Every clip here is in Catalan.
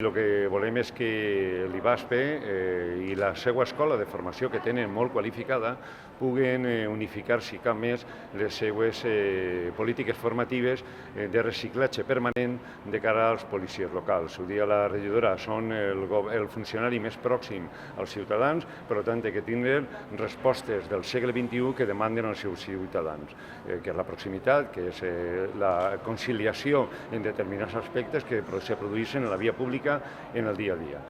El que volem és que l'IBASPE i la seva escola de formació, que tenen molt qualificada, puguen unificar, si cal més, les seues polítiques formatives de reciclatge permanent de cara als policies locals. Ho dia la regidora, són el funcionari més pròxim als ciutadans, per tant, que tindran respostes del segle XXI que demanden els seus ciutadans, que és la proximitat, que és la conciliació en determinats aspectes que se produeixen en la via pública en el dia a dia.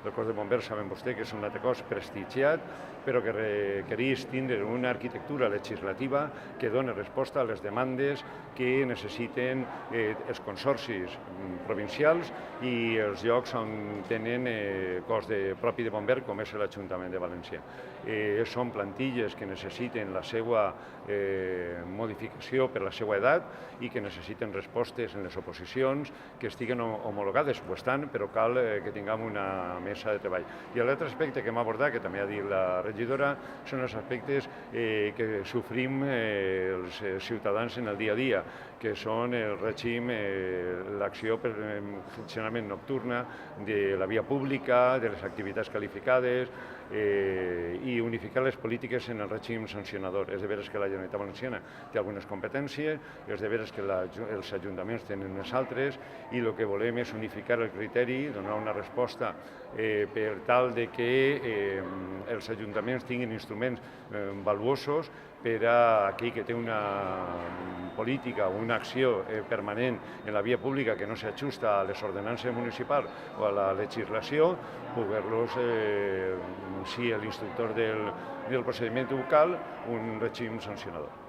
El cos de bombers, saben vostè, que és un altre cos prestigiat, però que requereix tindre una arquitectura legislativa que doni resposta a les demandes que necessiten els consorcis provincials i els llocs on tenen cos propi de bomber, com és l'Ajuntament de València. Són plantilles que necessiten la seva modificació per la seva edat i que necessiten respostes en les oposicions que estiguen homologades, ho estan, però cal que tinguem una mesa de treball. I l'altre aspecte que hem abordat, que també ha dit la regidora, són els aspectes que sofrim els ciutadans en el dia a dia, que són el règim, l'acció per funcionament nocturna de la via pública, de les activitats qualificades i unificar les polítiques en el règim sancionador. És de veres que la Generalitat Valenciana té algunes competències, és de veres que els ajuntaments tenen unes altres i el que volem és unificar el criteri, donar una resposta per tal de que els ajuntaments tinguin instruments valuosos per a aquell que té una política o una acció permanent en la via pública que no s'ajusta a les ordenances municipals o a la legislació, poder-los, si l'instructor del procediment local, un règim sancionador.